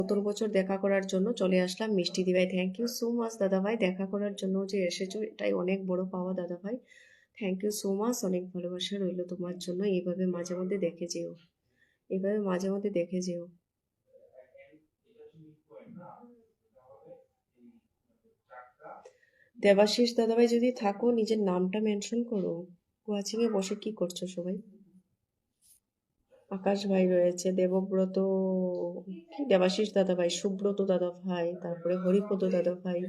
নতুন বছর দেখা করার জন্য চলে আসলাম মিষ্টি দিভাই। থ্যাংক ইউ সো মাচ দাদাভাই, দেখা করার জন্য যে এসেছো এটাই অনেক বড় পাওয়া দাদাভাই। থ্যাংক ইউ সো মাচ, অনেক ভালোবাসা রইলো তোমার জন্য। এইভাবে মাঝে মধ্যে দেখে যেও, এইভাবে মাঝে মধ্যে দেখে যেও। দেবাশিস দাদাভাই যদি থাকো নিজের নামটা মেনশন করো। ওয়াচিং এ বসে কি করছো সবাই? আকাশ ভাই রয়েছে, দেবব্রত, কি দেবাশিস দাদাভাই, সুব্রত দাদাভাই, তারপরে হরিপদ দাদাভাই,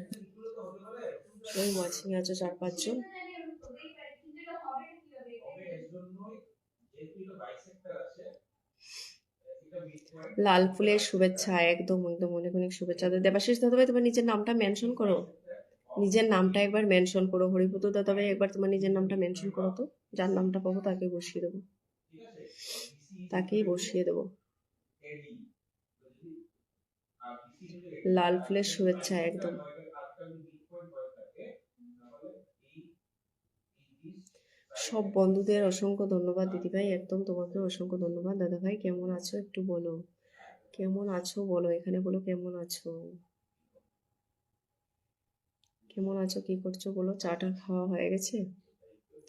সবাই ওয়াচিং এ আছো 4-5 জন। লাল ফুলের শুভেচ্ছা, একদম একদম অনেক অনেক শুভেচ্ছা। দেবাশিস দাদাভাই তোমার নিজের নামটা মেনশন করো, নিজের নামটা একবার মেনশন করো। হরিপদ দাদাভাই একবার তোমার নিজের নামটা মেনশন করো তো, যার নামটা পাবো তাকে বসিয়ে দেবো, তাকেই বসিয়ে দেবো। লাল ফুলের শুভেচ্ছা একদম। সব বন্ধুদের অসংখ্য ধন্যবাদ দিদিভাই, একদম তোমাকে অসংখ্য ধন্যবাদ। দাদাভাই কেমন আছো একটু বলো, কেমন আছো বলো, এখানে বলো কেমন আছো, কেমন আছো, কি করছো বলো। চাটা খাওয়া হয়ে গেছে?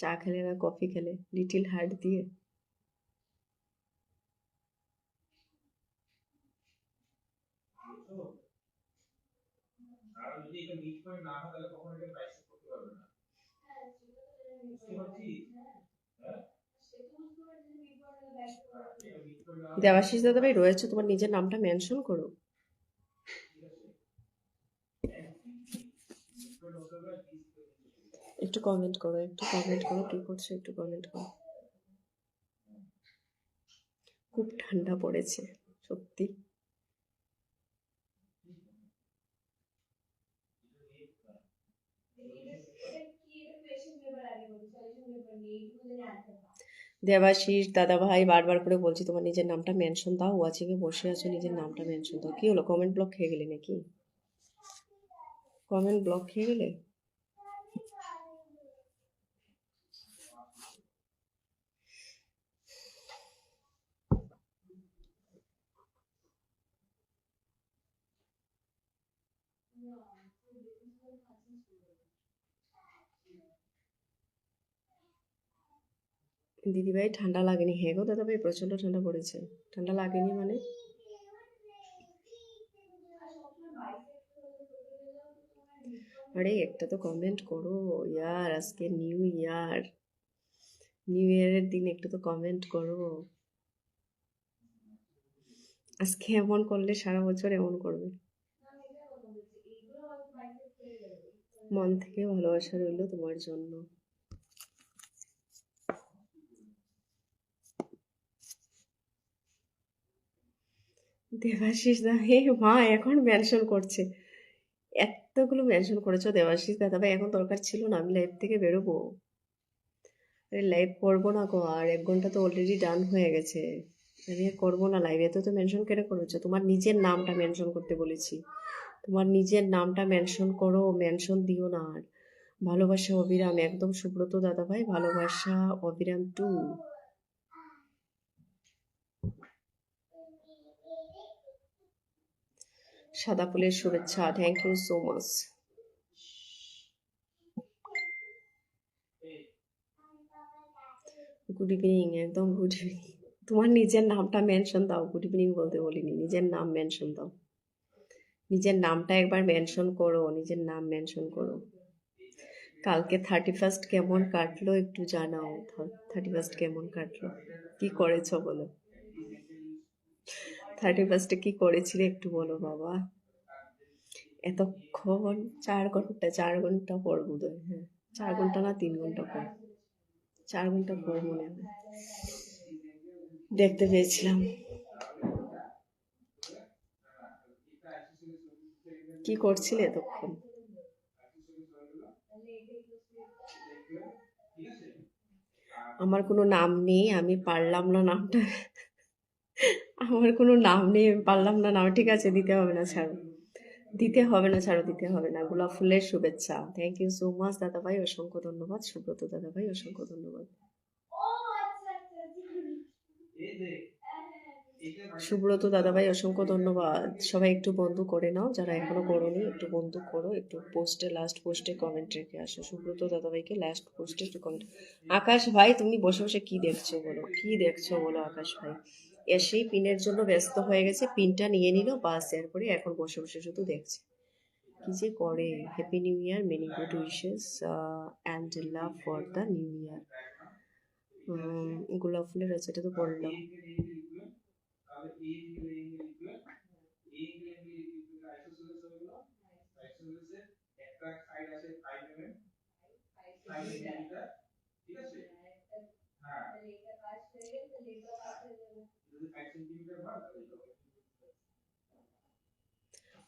চা খেলে না কফি খেলে লিটিল হার্ট দিয়ে? দেবাশিস দাদাভাই রয়েছে, তোমার নিজের নামটা মেনশন করো। একটু কমেন্ট করো, একটু কমেন্ট করো, কি করছো একটু কমেন্ট করো। খুব ঠান্ডা পড়েছে সত্যি। দেবাশিস দাদাভাই বারবার করে বলছি তোমার নিজের নামটা মেনশন দাও, ওয়াচিং এ বসে আছো, নিজের নামটা মেনশন দাও। কি হলো, কমেন্ট ব্লক খেয়ে গেলে নাকি? কমেন্ট ব্লক খেয়ে গেলে? দিদিভাই ঠান্ডা লাগেনি? হ্যাঁ গো দাদাভাই প্রচন্ড ঠান্ডা পড়েছে। ঠান্ডা লাগেনি মানে? আরে একটা তো কমেন্ট করো ইয়ার, আজকে নিউ ইয়ার, নিউ ইয়ারের দিন একটু তো কমেন্ট করো। আজকে এমন করলে সারা বছর এমন করবে। মন থেকে ভালোবাসা রইলো তোমার জন্য। দেবাশিস দা, হে মা এখন মেনশন করছে, এতগুলো মেনশন করেছো দেবাশিস দাদা ভাই, এখন দরকার ছিল না, আমি লাইভ থেকে বেরোবো। আরে লাইভ করবো না গো, আর 1 ঘন্টা তো অলরেডি ডান হয়ে গেছে, আমি আর করবো না লাইভ। এত তো মেনশন কেন করেছো? তোমার নিজের নামটা মেনশন করতে বলেছি, তোমার নিজের নামটা মেনশন করো, মেনশন দিও না আর। ভালোবাসা অবিরাম, একদম সুব্রত দাদা ভাই, ভালোবাসা অবিরাম টু। সাদা ফুলের শুভেচ্ছা, thank you so much. Good evening, একদম গুড ইভিনিং। তোমার নিজের নামটা মেনশন দাও, গুড ইভিনিং বলতে বলিনি, নিজের নাম মেনশন দাও, নিজের নামটা একবার মেনশন করো, নিজের নাম মেনশন করো। কালকে 31st কেমন কাটলো একটু জানাও, 31st কেমন কাটলো, কি করেছো বলো। 31st কি করেছিলে একটু বলো বাবা। এতক্ষণ 4 ঘন্টা, 4 ঘন্টা পর বোধহয়, হ্যাঁ 4 ঘন্টা না 3 ঘন্টা পর, 4 ঘন্টা পর মনে হয় দেখতে পেয়েছিলাম। কি করছিলে এতক্ষণ? আমার কোনো নাম নেই, আমি পারলাম না নামটা, আমার কোনো নাম নেই, আমি পারলাম না নাম, ঠিক আছে দিতে হবে না ছাড়ো, দিতে হবে না ছাড়ো, দিতে হবে না। গোলাপ ফুলের শুভেচ্ছা, থ্যাংক ইউ সো মাচ দাদা ভাই, অসংখ্য ধন্যবাদ। সুব্রত দাদা ভাই অসংখ্য ধন্যবাদ। সুব্রত দাদাভাই অসংখ্য ধন্যবাদ। সবাই একটু বন্ধু করে নাও, যারা এখনো করোনি একটু বন্ধু করো, একটু পোস্টে লাস্ট পোস্টে কমেন্ট রেখে আসো। সুব্রত দাদাভাইকে লাস্ট পোস্টে একটু কমেন্ট। আকাশ ভাই তুমি বসে বসে কি দেখছো বলো, কি দেখছো বলো আকাশ ভাই। এসেই পিনের জন্য ব্যস্ত হয়ে গেছে, পিনটা নিয়ে নিল বাস, এরপরে এখন বসে বসে শুধু দেখছে কি যে করে। Happy new year, many good wishes and love for the new year. গোলাপ ফুলের আছে, এটা তো বললাম।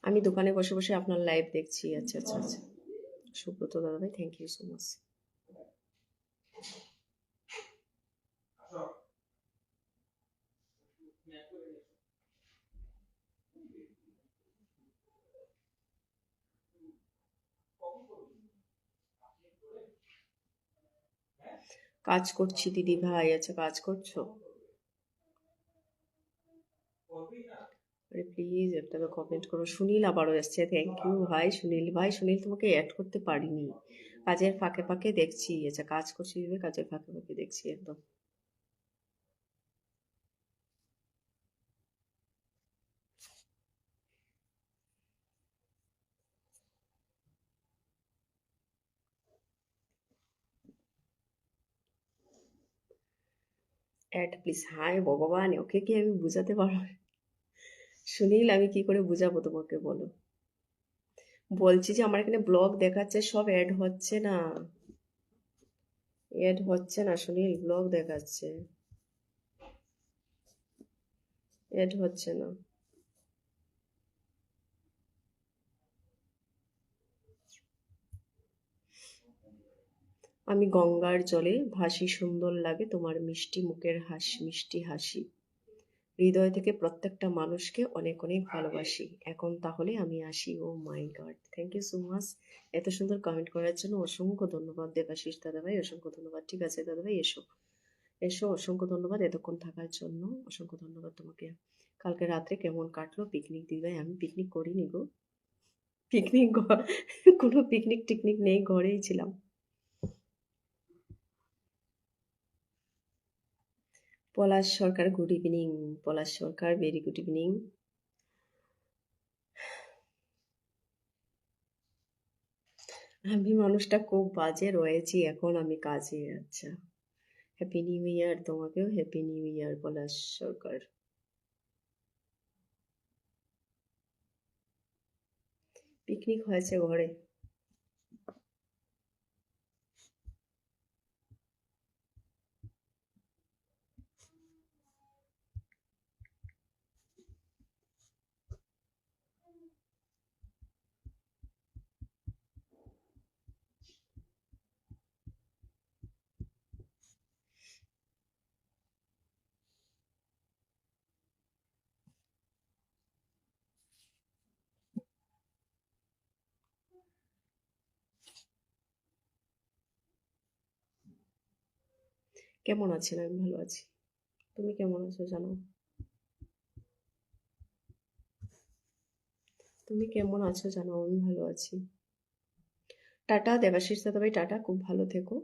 আমি দোকানে বসে বসে আপনার লাইভ দেখছি। আচ্ছা আচ্ছা আচ্ছা, সুব্রত দাদাভাই থ্যাংক ইউ সো মাচ। কাজ করছি দিদি ভাই। আচ্ছা কাজ করছো, আরে প্লিজ একটা তো কমেন্ট করো। সুনীল আবারও এসছে, থ্যাংক ইউ ভাই সুনীল ভাই। সুনীল তোমাকে অ্যাড করতে পারিনি, কাজের ফাঁকে ফাঁকে দেখছি। আচ্ছা কাজ করছি দিদি, কাজের ফাঁকে ফাঁকে দেখছি একদম। Add please. হাই ভগবান, ওকে কি আমি বুঝাতে পারবো? সুনীল আমি কি করে বুঝাবো তোমাকে বলো। বলছি যে আমার এখানে ব্লগ দেখাচ্ছে, সব অ্যাড হচ্ছে না, অ্যাড হচ্ছে না সুনীল, ব্লগ দেখাচ্ছে, অ্যাড হচ্ছে না। আমি গঙ্গার জলে ভাসি, সুন্দর লাগে তোমার মিষ্টি মুখের হাসি, মিষ্টি হাসি। হৃদয় থেকে প্রত্যেকটা মানুষকে অনেক অনেক ভালোবাসি। এখন তাহলে আমি আসি। Oh my god, thank you so much. এত সুন্দর কমেন্ট করার জন্য অসংখ্য ধন্যবাদ দেবাশিস দাদাভাই, অসংখ্য ধন্যবাদ। ঠিক আছে দাদাভাই, এসো এসো, অসংখ্য ধন্যবাদ এতক্ষণ থাকার জন্য, অসংখ্য ধন্যবাদ তোমাকে। কালকে রাত্রে কেমন কাটলো? পিকনিক দিদিভাই, আমি পিকনিক করিনি গো। পিকনিক কোনো পিকনিক টিকনিক নেই, ঘরেই ছিলাম। পলাশ সরকার গুড ইভিনিং। পলাশ সরকার ভেরি গুড ইভিনিং। আমি মানুষটা খুব বাজে রয়েছি এখন, আমি কাজে। আচ্ছা, হ্যাপি নিউ ইয়ার তোমাকেও, হ্যাপি নিউ ইয়ার পলাশ সরকার। পিকনিক হয়েছে ঘরে। কেমন আছেন? আমি ভালো আছি, তুমি কেমন আছো জানো? তুমি কেমন আছো জানো? আমি ভালো আছি। টাটা দেবাশিস দাদাভাই, টাটা, খুব ভালো থেকো।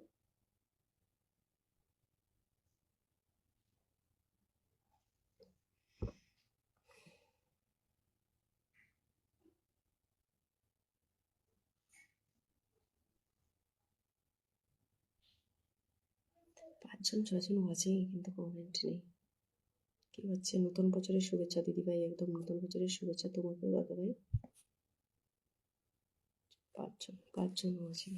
5 জন 6 জন আছেই, কিন্তু কমেন্ট নেই। কি হচ্ছে? নতুন বছরের শুভেচ্ছা দিদিভাই, একদম নতুন বছরের শুভেচ্ছা তোমাকেও দাদাভাই। 5 জন আছে।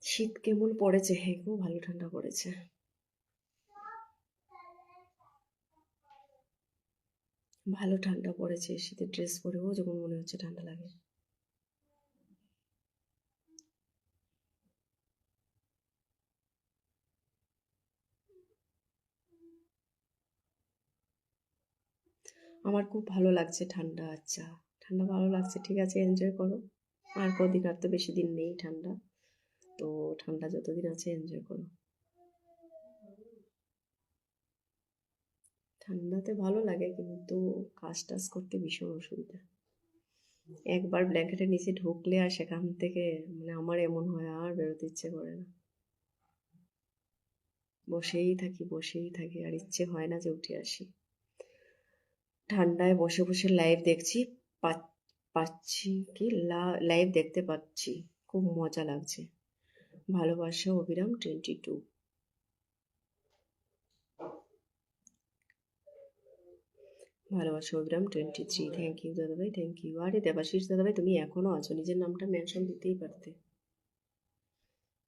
শীত কেমন পড়েছে? হ্যাঁ গো, ভালো ঠান্ডা পড়েছে, ভালো ঠান্ডা পড়েছে। শীতের ড্রেস পরেও যখন মনে হচ্ছে ঠান্ডা লাগে। আমার খুব ভালো লাগছে ঠান্ডা। আচ্ছা, ঠান্ডা ভালো লাগছে, ঠিক আছে, এনজয় করো। আর কদিন, আর তো বেশি দিন নেই ঠান্ডা। তো ঠান্ডা যতদিন আছে এনজয় করো। ঠান্ডাতে ভালো লাগে কিন্তু কাজ টাজ করতে ভীষণ অসুবিধা। একবার ব্ল্যাঙ্কেটের নিচে ঢুকলে আর সেখান থেকে মানে আমার এমন হয় আর বেরোতে ইচ্ছে করে না, বসেই থাকি আর ইচ্ছে হয় না যে উঠে আসি। ঠান্ডায় বসে বসে লাইভ দেখছি, পাচ্ছি কি লাইভ দেখতে পাচ্ছি, খুব মজা লাগছে। ভালোবাসা অবিরাম 22। ভালোবাসা অবিরাম 23। থ্যাংক ইউ দাদাভাই, থ্যাংক ইউ। আরে দেবাশিস দাদাভাই তুমি এখনো আছো, নিজের নামটা মেনশন দিতেই পারতে।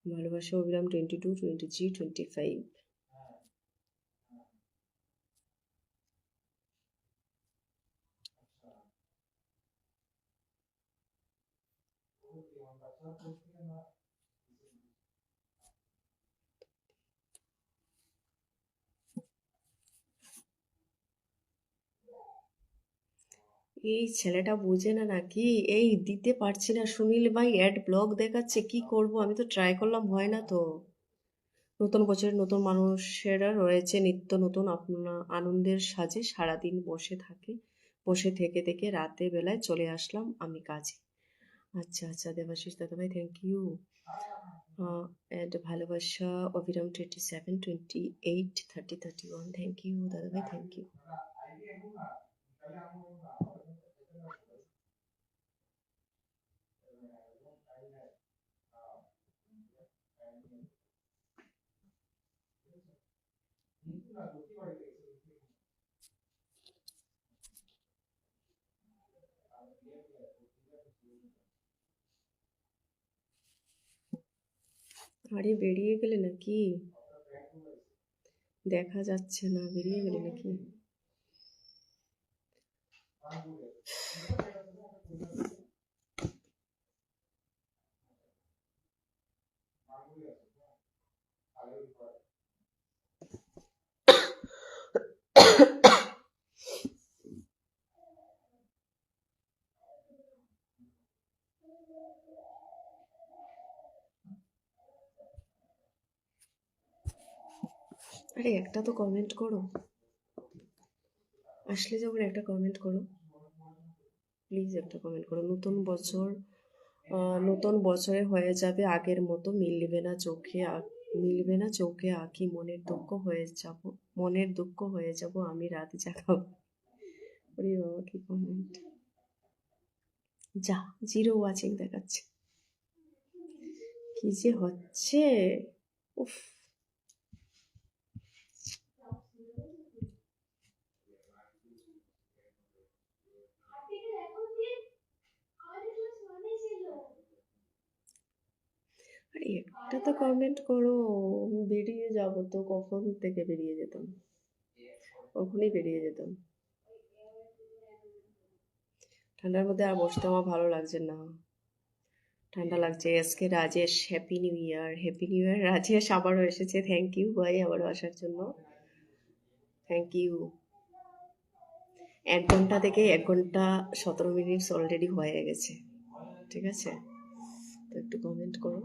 ভালোবাসা অবিরাম 22, 23, 25। এই ছেলেটা বোঝে না নাকি, এই দিতে পারছি না। সুনীল ভাই অ্যাড ব্লগ দেখাচ্ছে, কি করব? আমি তো ট্রাই করলাম, হয় না তো। নতুন বছরের নতুন মানুষেরা রয়েছে নিত্য নতুন আনন্দের সাজে, সারাদিন বসে থেকে থেকে রাতে বেলায় চলে আসলাম আমি কাজে। আচ্ছা আচ্ছা দেবাশিস দাদাভাই, থ্যাংক ইউ। অ্যাড ভালোবাসা অবিরাম 27, 28, 30, 31। থ্যাংক ইউ দাদাভাই, থ্যাংক ইউ। আরে বেরিয়ে গেলে নাকি? দেখা যাচ্ছে না, বেরিয়ে গেলে নাকি? আরে একটা তো কমেন্ট করো, আসলে যখন একটা কমেন্ট করো, প্লিজ একটা কমেন্ট করো। নতুন বছরে হয়ে যাবে আগের মতো, মিলবে না চোখে আঁখি, মনের দুঃখ হয়ে যাব আমি রাত জাগাবো। ওরে বাবা কি কমেন্ট! যা, 0 ওয়াচিং দেখাচ্ছে, কি যে হচ্ছে! উফ। আরে একটা তো কমেন্ট করো, বেরিয়ে যাবো তো, কখন থেকে বেরিয়ে যেতাম, কখনই বেরিয়ে যেতাম। ঠান্ডার মধ্যে আর বসতে আমার ভালো লাগছে না, ঠান্ডা লাগছে। SK Rajesh, happy new year, happy new year. Rajesh আবারও এসেছে, থ্যাংক ইউ ভাই আবারও আসার জন্য, থ্যাংক ইউ। 1 ঘন্টা থেকে 1 ঘন্টা 17 মিনিট অলরেডি হয়ে গেছে, ঠিক আছে? তো একটু কমেন্ট করো।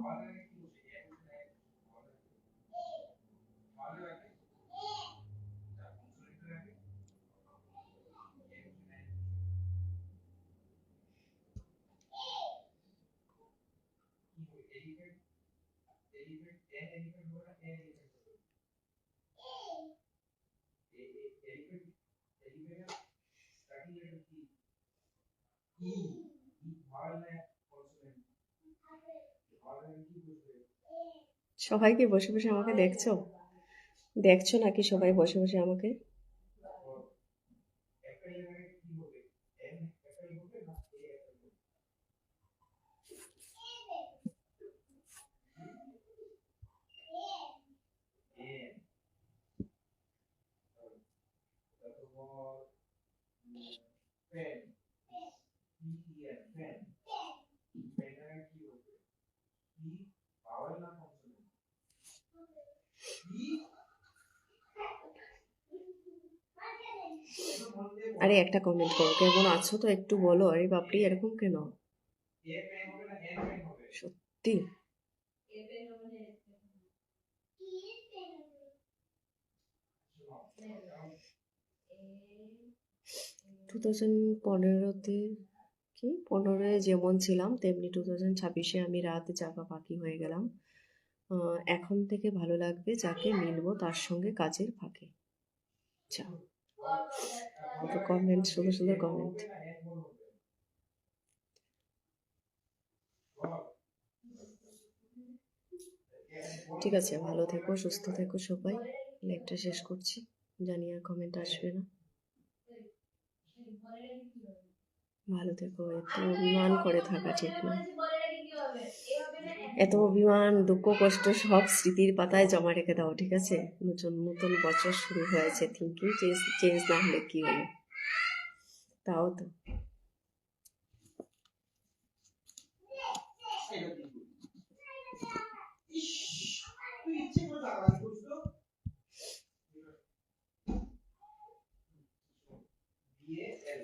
সবাই কি বসে বসে আমাকে দেখছো নাকি সবাই বসে বসে আমাকে? আরে একটা কমেন্ট করো, কেমন আছো তো একটু বলো। আরে বাপরে এরকম কেন, সত্যি? 2015-তে কি 15-এ যেমন ছিলাম তেমনি 2026-এ আমি রাত জাগা পাখি হয়ে গেলাম। এখন থেকে ভালো লাগবে যাকে মিলবো তার সঙ্গে কাজের ফাঁকে। আচ্ছা, কমেন্ট, সুন্দর সুন্দর কমেন্ট। ঠিক আছে, ভালো থেকো, সুস্থ থেকো সবাই। লাইভটা শেষ করছি, জানি আর কমেন্ট আসবে না। ভালো থেকো। এত অভিমান করে থাকা ঠিক না, এত অভিমান, দুঃখ, কষ্ট সব স্মৃতির পাতায় জমা রেখে দাও, ঠিক আছে? নতুন নতুন বছর শুরু হয়েছে, থিঙ্কিং চেঞ্জ না হলে কি হলো? তাও তো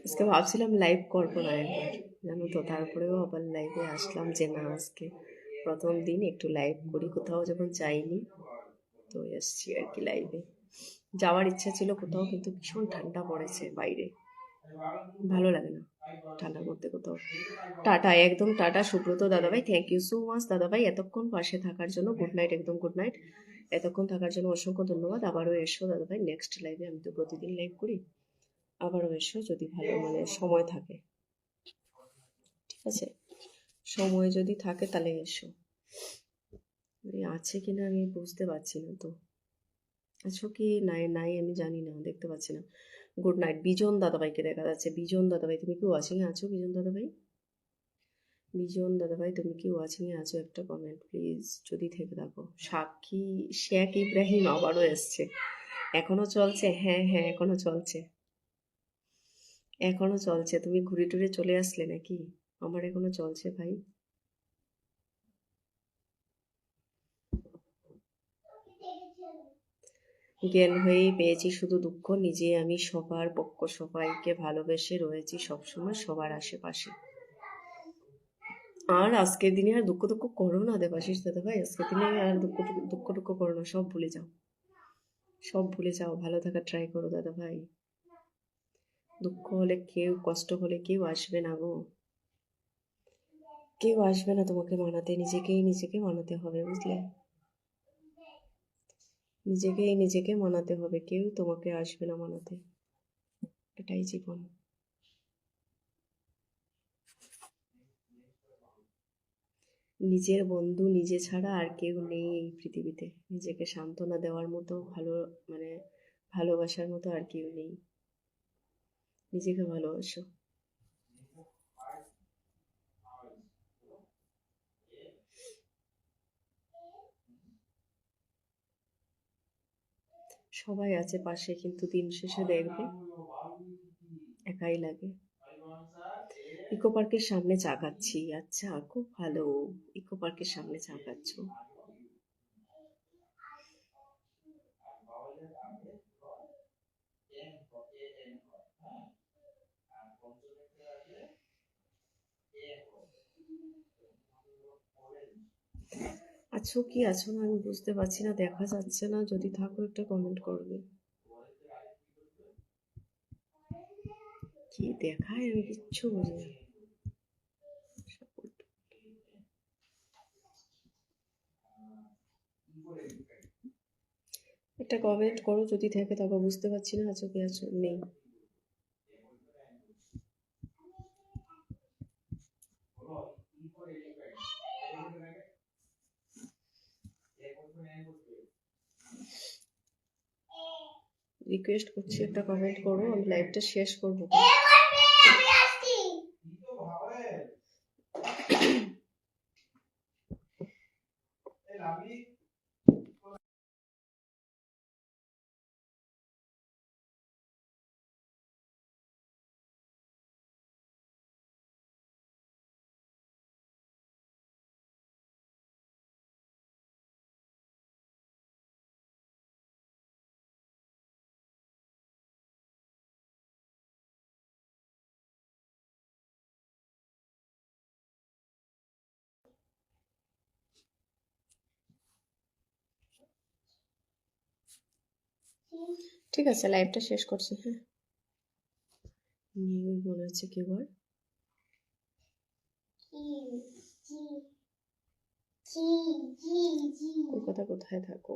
আজকে ভাবছিলাম লাইভ করবো না একবার, জানো তো, তারপরেও আবার লাইভে আসলাম যে না, আজকে প্রথম দিন একটু লাইভ করি, কোথাও যখন যাইনি তো এসছি আর কি লাইভে। যাওয়ার ইচ্ছা ছিল কোথাও, কিন্তু ভীষণ ঠান্ডা পড়েছে বাইরে, ভালো লাগে না ঠান্ডার মধ্যে কোথাও। টাটা, একদম টাটা সুব্রত দাদাভাই, থ্যাংক ইউ সো মাচ দাদাভাই এতক্ষণ পাশে থাকার জন্য। গুড নাইট, একদম গুড নাইট। এতক্ষণ থাকার জন্য অসংখ্য ধন্যবাদ। আবারও এসো দাদাভাই নেক্সট লাইভে, আমি তো প্রতিদিন লাইভ করি, আবারও এসো যদি ভালো সময় থাকে, ঠিক আছে? সময় যদি থাকে তাহলে এসো। আছে কিনা আমি বুঝতে পারছি না তো, আছো কি নাই নাই আমি জানি না, দেখতে পাচ্ছি না। Good night. বিজন দাদাভাইকে দেখা যাচ্ছে। বিজন দাদাভাই তুমি কি ওয়াচিংয়ে আছো? বিজন দাদাভাই, বিজন দাদাভাই তুমি কি ওয়াচিংয়ে আছো? একটা কমেন্ট প্লিজ যদি থেকে থাকো। সাক্ষী শেখ ইব্রাহিম আবারও এসছে, এখনো চলছে? হ্যাঁ হ্যাঁ, এখনো চলছে, এখনো চলছে। তুমি ঘুরে টুরে চলে আসলে নাকি? আমার এখনো চলছে ভাই। জ্ঞান হয়েই পেয়েছি শুধু দুঃখ, নিজে আমি সবার পক্ষ, সবাইকে ভালোবেসে রয়েছি সবসময় সবার আশেপাশে। আর আজকের দিনে আর দুঃখ দুঃখ করো না দেবাশিস দাদা ভাই, আজকের দিনে আর দুঃখ দুঃখ দুঃখ করো না, সব ভুলে যাও, সব ভুলে যাও, ভালো থাকার ট্রাই করো দাদা ভাই। দুঃখ হলে কেউ, কষ্ট হলে কেউ আসবে না গো, কেউ আসবে না তোমাকে মানাতে, নিজেকে মানাতে হবে, বুঝলে? নিজেকে মানাতে হবে, কেউ তোমাকে আসবে না মানাতে, এটাই জীবন। নিজের বন্ধু নিজে ছাড়া আর কেউ নেই এই পৃথিবীতে, নিজেকে সান্ত্বনা দেওয়ার মতো, মানে ভালোবাসার মতো আর কেউ নেই। নিজেকে ভালোবাসো। সবাই আছে পাশে, কিন্তু দিন শেষে দেখবে একাই লাগে। ইকো পার্কের সামনে চা খাচ্ছি। আচ্ছা, খুব ভালো, ইকো পার্কের সামনে চা খাচ্ছ। আছো কি আছো না আমি বুঝতে পারছি না, দেখা যাচ্ছে না, যদি থাকো একটা কমেন্ট করবে। কি দেখায় আমি কিচ্ছু বুঝি না। একটা কমেন্ট করো যদি থাকে, তবে বুঝতে পারছি না আছো কি আছো নেই। রিকোয়েস্ট করছি একটা কমেন্ট করো, আমি লাইভটা শেষ করবো। ঠিক আছে, লাইভটা শেষ করছি। হ্যাঁ, নিউ মনে হচ্ছে কি বল, কলকাতা কোথায় থাকো?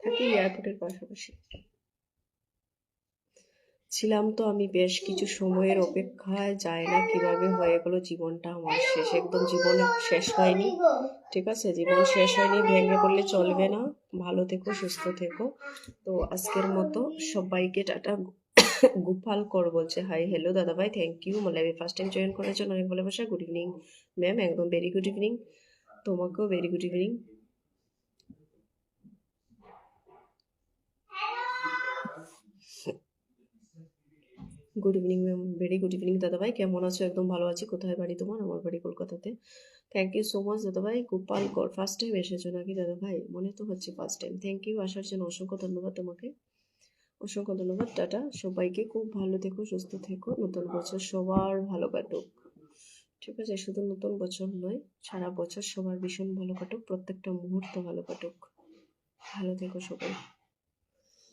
থাকি এয়ারপোর্টের পাশাপাশি। ছিলাম তো আমি বেশ কিছু সময়ের অপেক্ষায়, যায় না কিভাবে হয়ে গেল জীবনটা আমার শেষ। একদম জীবন শেষ হয়নি, ঠিক আছে, জীবন শেষ হয়নি, ভেঙে পড়লে চলবে না। ভালো থেকো, সুস্থ থেকো। তো আজকের মতো সবাইকে টাটা। গোপাল কর বলছে হাই হ্যালো দাদা ভাই, থ্যাংক ইউ লাইভে ফার্স্ট টাইম জয়েন করার জন্য অনেক ভালোবাসা। গুড ইভিনিং ম্যাম, একদম ভেরি গুড ইভিনিং। তোমাকেও very good evening. Good evening ma'am, very good evening দাদা ভাই, কেমন আছো? একদম ভালো আছি। কোথায় বাড়ি তোমার? আমার বাড়ি কলকাতাতে। থ্যাংক ইউ সো মাচ দাদা ভাই। গোপাল কর, ফার্স্ট টাইম এসেছো নাকি দাদা ভাই? মনে তো হচ্ছে ফার্স্ট টাইম। থ্যাংক ইউ, আসার জন্য অসংখ্য ধন্যবাদ তোমাকে, অসংখ্য ধন্যবাদ। টাটা, সবাইকে খুব ভালো থেকো, সুস্থ থেকো। নতুন বছর সবার ভালো কাটুক, ঠিক আছে? শুধু নতুন বছর নয়, সারা বছর সবার ভীষণ ভালো কাটুক, প্রত্যেকটা মুহূর্ত ভালো কাটুক। ভালো থেকো সবাই।